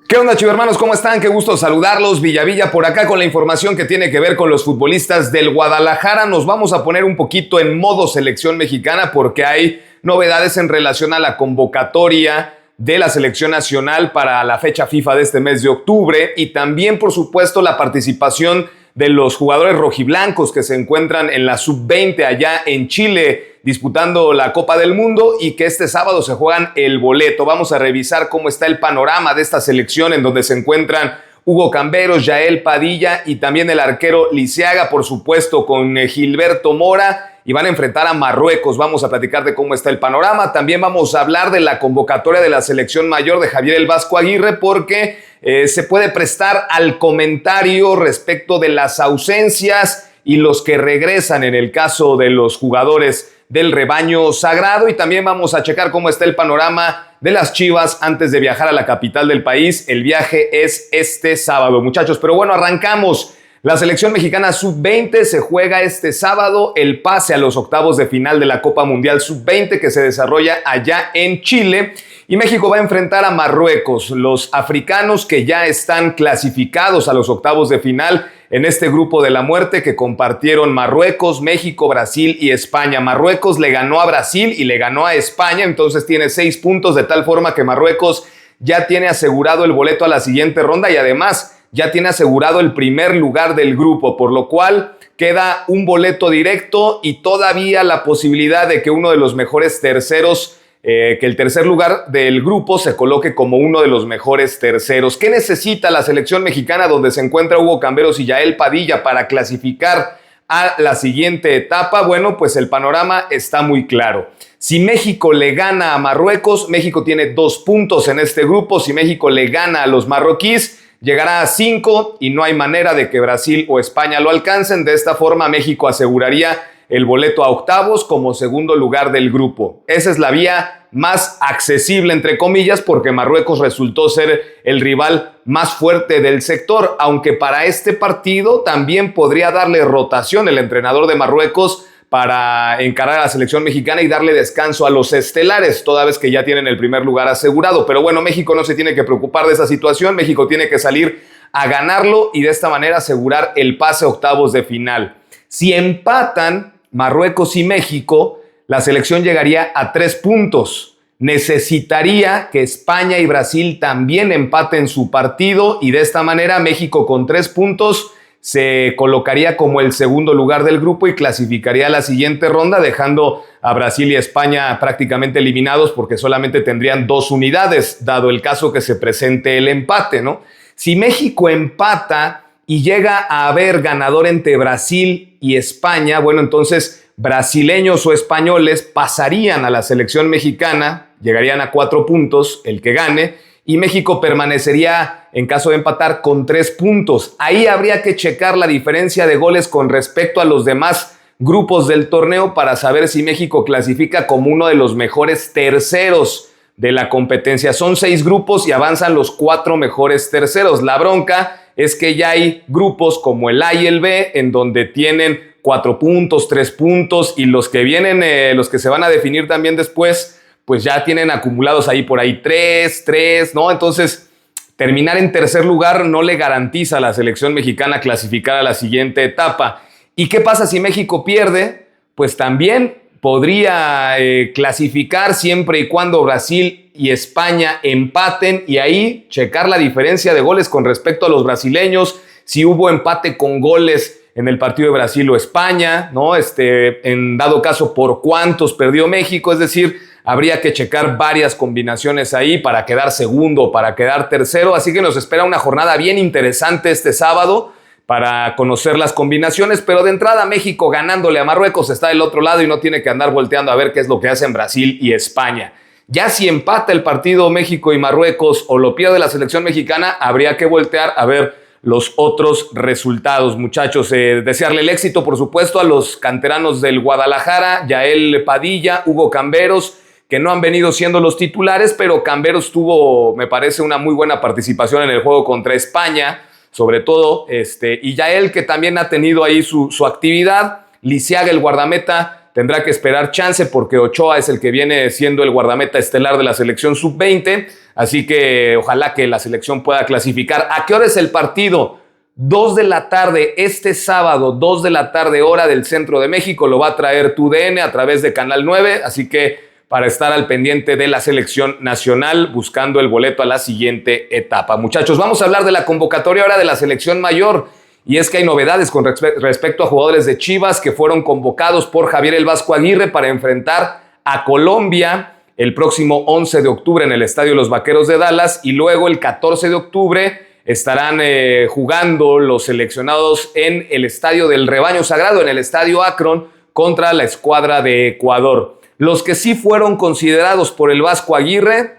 ¿Qué onda, chivermanos? ¿Cómo están? Qué gusto saludarlos. Villavilla por acá con la información que tiene que ver con los futbolistas del Guadalajara. Nos vamos a poner un poquito en modo selección mexicana porque hay novedades en relación a la convocatoria de la selección nacional para la fecha FIFA de este mes de octubre y también, por supuesto, la participación de los jugadores rojiblancos que se encuentran en la sub-20 allá en Chile disputando la Copa del Mundo y que este sábado se juegan el boleto. Vamos a revisar cómo está el panorama de esta selección en donde se encuentran Hugo Camberos, Yael Padilla y también el arquero Lisiaga, por supuesto, con Gilberto Mora, y van a enfrentar a Marruecos. Vamos a platicar de cómo está el panorama. También vamos a hablar de la convocatoria de la selección mayor de Javier El Vasco Aguirre porque se puede prestar al comentario respecto de las ausencias y los que regresan en el caso de los jugadores del rebaño sagrado, y también vamos a checar cómo está el panorama de las Chivas antes de viajar a la capital del país. El viaje es este sábado, muchachos, pero bueno, arrancamos. La selección mexicana sub-20 se juega este sábado el pase a los octavos de final de la Copa Mundial sub-20 que se desarrolla allá en Chile, y México va a enfrentar a Marruecos, los africanos que ya están clasificados a los octavos de final en este grupo de la muerte que compartieron Marruecos, México, Brasil y España. Marruecos le ganó a Brasil y le ganó a España, entonces tiene 6 puntos, de tal forma que Marruecos ya tiene asegurado el boleto a la siguiente ronda y además ya tiene asegurado el primer lugar del grupo, por lo cual queda un boleto directo y todavía la posibilidad de que uno de los mejores terceros, que el tercer lugar del grupo se coloque como uno de los mejores terceros. ¿Qué necesita la selección mexicana donde se encuentra Hugo Camberos y Yael Padilla para clasificar a la siguiente etapa? Bueno, pues el panorama está muy claro. Si México le gana a Marruecos, México tiene 2 puntos en este grupo. Si México le gana a los marroquíes, llegará a 5 y no hay manera de que Brasil o España lo alcancen. De esta forma, México aseguraría el boleto a octavos como segundo lugar del grupo. Esa es la vía más accesible, entre comillas, porque Marruecos resultó ser el rival más fuerte del sector, aunque para este partido también podría darle rotación el entrenador de Marruecos para encarar a la selección mexicana y darle descanso a los estelares, toda vez que ya tienen el primer lugar asegurado. Pero bueno, México no se tiene que preocupar de esa situación. México tiene que salir a ganarlo y de esta manera asegurar el pase a octavos de final. Si empatan Marruecos y México, la selección llegaría a 3 puntos. Necesitaría que España y Brasil también empaten su partido y de esta manera México con 3 puntos se colocaría como el segundo lugar del grupo y clasificaría a la siguiente ronda, dejando a Brasil y España prácticamente eliminados porque solamente tendrían 2 unidades, dado el caso que se presente el empate, ¿no? Si México empata y llega a haber ganador entre Brasil y España, bueno, entonces brasileños o españoles pasarían a la selección mexicana, llegarían a 4 puntos, el que gane, y México permanecería, en caso de empatar, con 3 puntos. Ahí habría que checar la diferencia de goles con respecto a los demás grupos del torneo para saber si México clasifica como uno de los mejores terceros de la competencia. Son 6 grupos y avanzan los 4 mejores terceros. La bronca es que ya hay grupos como el A y el B en donde tienen 4 puntos, 3 puntos y los que vienen, los que se van a definir también después, pues ya tienen acumulados ahí por ahí 3, ¿no? Entonces, terminar en tercer lugar no le garantiza a la selección mexicana clasificar a la siguiente etapa. ¿Y qué pasa si México pierde? Pues también podría clasificar siempre y cuando Brasil y España empaten y ahí checar la diferencia de goles con respecto a los brasileños, si hubo empate con goles en el partido de Brasil o España, ¿no? En dado caso, por cuántos perdió México, es decir, habría que checar varias combinaciones ahí para quedar segundo o para quedar tercero, así que nos espera una jornada bien interesante este sábado para conocer las combinaciones, pero de entrada México ganándole a Marruecos está del otro lado y no tiene que andar volteando a ver qué es lo que hacen Brasil y España. Ya si empata el partido México y Marruecos o lo pierde la selección mexicana, habría que voltear a ver los otros resultados, muchachos. Desearle el éxito, por supuesto, a los canteranos del Guadalajara, Yael Padilla, Hugo Camberos, que no han venido siendo los titulares, pero Camberos tuvo, me parece, una muy buena participación en el juego contra España, sobre todo, y Yael, que también ha tenido ahí su actividad. Lisiaga, el guardameta, tendrá que esperar chance porque Ochoa es el que viene siendo el guardameta estelar de la selección sub-20, así que ojalá que la selección pueda clasificar. ¿A qué hora es el partido? 2 de la tarde, este sábado, 2 de la tarde, hora del centro de México, lo va a traer TUDN a través de Canal 9, así que para estar al pendiente de la selección nacional, buscando el boleto a la siguiente etapa. Muchachos, vamos a hablar de la convocatoria ahora de la selección mayor, y es que hay novedades con respecto a jugadores de Chivas que fueron convocados por Javier El Vasco Aguirre para enfrentar a Colombia el próximo 11 de octubre en el Estadio Los Vaqueros de Dallas, y luego el 14 de octubre estarán jugando los seleccionados en el Estadio del Rebaño Sagrado, en el Estadio Akron, contra la escuadra de Ecuador. Los que sí fueron considerados por el Vasco Aguirre: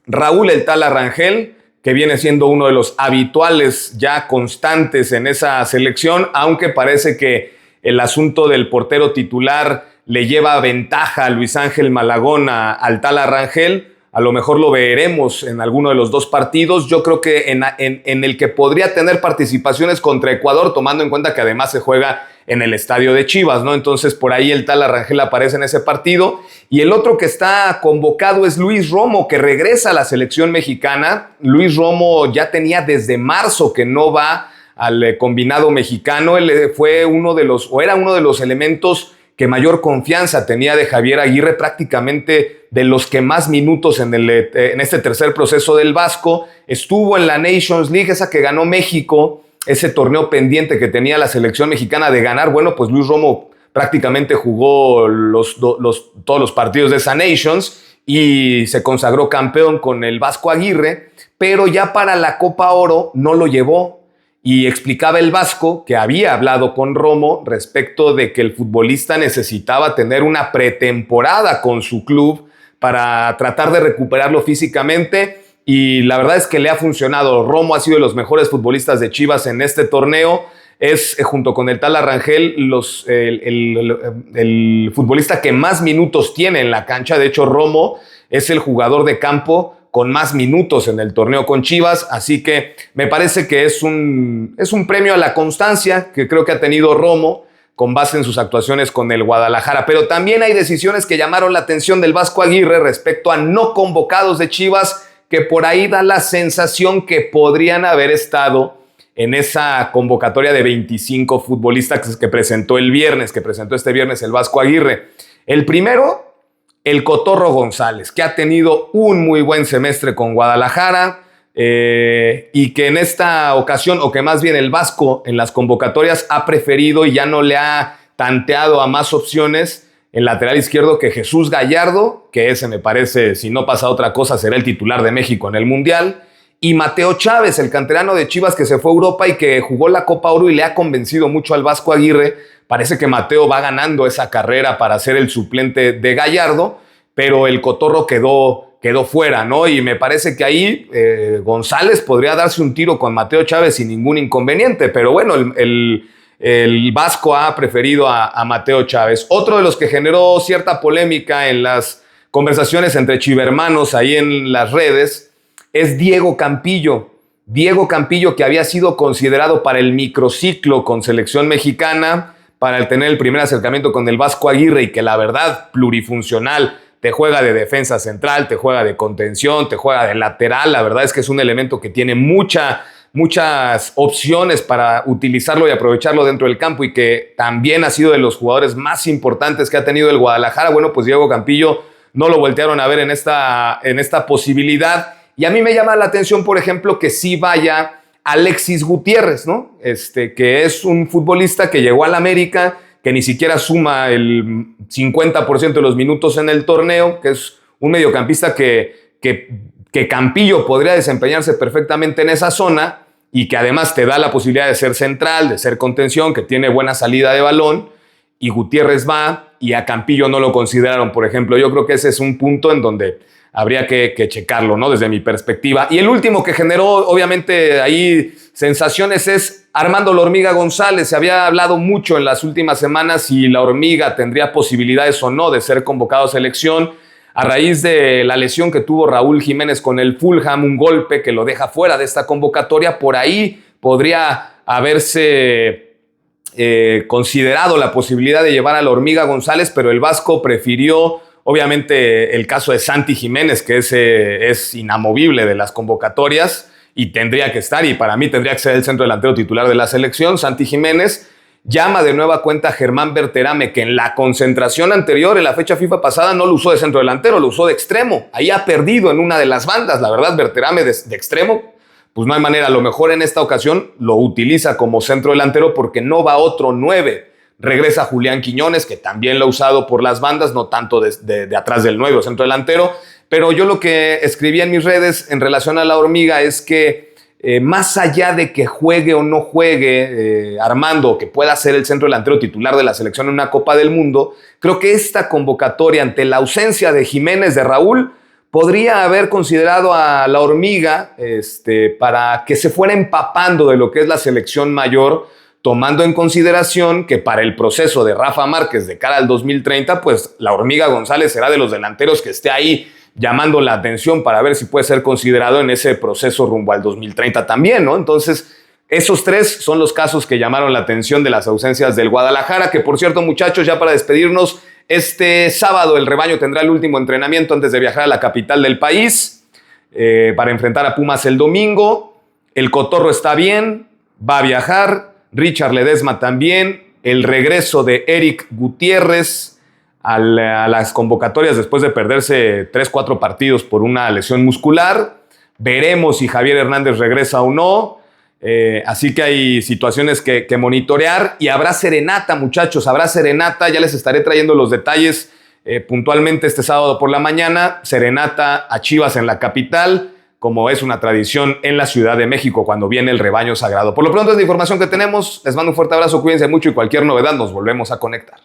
Raúl El Tala Rangel, que viene siendo uno de los habituales ya constantes en esa selección, aunque parece que el asunto del portero titular le lleva ventaja a Luis Ángel Malagón al Tala Rangel. A lo mejor lo veremos en alguno de los dos partidos. Yo creo que en el que podría tener participaciones contra Ecuador, tomando en cuenta que además se juega en el estadio de Chivas, ¿no? Entonces por ahí el Tala Rangel aparece en ese partido. Y el otro que está convocado es Luis Romo, que regresa a la selección mexicana. Luis Romo ya tenía desde marzo que no va al combinado mexicano. Él fue era uno de los elementos que mayor confianza tenía de Javier Aguirre, prácticamente de los que más minutos en este tercer proceso del Vasco. Estuvo en la Nations League, esa que ganó México, ese torneo pendiente que tenía la selección mexicana de ganar. Bueno, pues Luis Romo prácticamente jugó todos los partidos de esa Nations y se consagró campeón con el Vasco Aguirre, pero ya para la Copa Oro no lo llevó. Y explicaba el Vasco que había hablado con Romo respecto de que el futbolista necesitaba tener una pretemporada con su club para tratar de recuperarlo físicamente, y la verdad es que le ha funcionado. Romo ha sido de los mejores futbolistas de Chivas en este torneo. Es, junto con el Tala Rangel, el futbolista que más minutos tiene en la cancha. De hecho, Romo es el jugador de campo con más minutos en el torneo con Chivas, así que me parece que es un premio a la constancia que creo que ha tenido Romo con base en sus actuaciones con el Guadalajara. Pero también hay decisiones que llamaron la atención del Vasco Aguirre respecto a no convocados de Chivas, que por ahí da la sensación que podrían haber estado en esa convocatoria de 25 futbolistas que presentó este viernes el Vasco Aguirre. El primero, el Cotorro González, que ha tenido un muy buen semestre con Guadalajara, y que en esta ocasión, o que más bien el Vasco en las convocatorias ha preferido y ya no le ha tanteado a más opciones en lateral izquierdo que Jesús Gallardo, que ese me parece, si no pasa otra cosa, será el titular de México en el Mundial, y Mateo Chávez, el canterano de Chivas que se fue a Europa y que jugó la Copa Oro y le ha convencido mucho al Vasco Aguirre. Parece que Mateo va ganando esa carrera para ser el suplente de Gallardo, pero el Cotorro quedó fuera, ¿no? Y me parece que ahí González podría darse un tiro con Mateo Chávez sin ningún inconveniente, pero bueno, el Vasco ha preferido a Mateo Chávez. Otro de los que generó cierta polémica en las conversaciones entre chivermanos ahí en las redes es Diego Campillo. Diego Campillo, que había sido considerado para el microciclo con selección mexicana, para tener el primer acercamiento con el Vasco Aguirre, y que la verdad, plurifuncional, te juega de defensa central, te juega de contención, te juega de lateral. La verdad es que es un elemento que tiene muchas opciones para utilizarlo y aprovecharlo dentro del campo, y que también ha sido de los jugadores más importantes que ha tenido el Guadalajara. Bueno, pues Diego Campillo no lo voltearon a ver en esta posibilidad. Y a mí me llama la atención, por ejemplo, que sí vaya Alexis Gutiérrez, ¿no? Que es un futbolista que llegó al América, que ni siquiera suma el 50% de los minutos en el torneo, que es un mediocampista que Campillo podría desempeñarse perfectamente en esa zona, y que además te da la posibilidad de ser central, de ser contención, que tiene buena salida de balón. Y Gutiérrez va, y a Campillo no lo consideraron, por ejemplo. Yo creo que ese es un punto en donde habría que checarlo, ¿no? Desde mi perspectiva. Y el último que generó, obviamente, ahí sensaciones es Armando La Hormiga González. Se había hablado mucho en las últimas semanas si La Hormiga tendría posibilidades o no de ser convocado a selección a raíz de la lesión que tuvo Raúl Jiménez con el Fulham, un golpe que lo deja fuera de esta convocatoria. Por ahí podría haberse considerado la posibilidad de llevar a la Hormiga González, pero el Vasco prefirió, obviamente, el caso de Santi Jiménez, que es inamovible de las convocatorias y tendría que estar, y para mí tendría que ser el centro delantero titular de la selección. Santi Jiménez llama de nueva cuenta a Germán Berterame, que en la concentración anterior, en la fecha FIFA pasada, no lo usó de centro delantero, lo usó de extremo. Ahí ha perdido en una de las bandas. La verdad, Berterame de extremo, pues no hay manera. A lo mejor en esta ocasión lo utiliza como centro delantero porque no va otro 9. Regresa Julián Quiñones, que también lo ha usado por las bandas, no tanto de atrás del 9 o centro delantero. Pero yo lo que escribí en mis redes en relación a la Hormiga es que más allá de que juegue o no juegue Armando, que pueda ser el centro delantero titular de la selección en una Copa del Mundo, creo que esta convocatoria, ante la ausencia de Jiménez, de Raúl, podría haber considerado a la Hormiga para que se fuera empapando de lo que es la selección mayor, tomando en consideración que para el proceso de Rafa Márquez de cara al 2030, pues la Hormiga González será de los delanteros que esté ahí llamando la atención para ver si puede ser considerado en ese proceso rumbo al 2030 también, ¿no? Entonces, esos tres son los casos que llamaron la atención de las ausencias del Guadalajara, que por cierto, muchachos, ya para despedirnos, este sábado el rebaño tendrá el último entrenamiento antes de viajar a la capital del país para enfrentar a Pumas el domingo. El Cotorro está bien, va a viajar, Richard Ledesma también, el regreso de Eric Gutiérrez a las convocatorias después de perderse 3-4 partidos por una lesión muscular. Veremos si Javier Hernández regresa o no. Así que hay situaciones que monitorear y habrá serenata, muchachos, habrá serenata. Ya les estaré trayendo los detalles puntualmente este sábado por la mañana. Serenata a Chivas en la capital, como es una tradición en la Ciudad de México cuando viene el rebaño sagrado. Por lo pronto es la información que tenemos. Les mando un fuerte abrazo, cuídense mucho y cualquier novedad nos volvemos a conectar.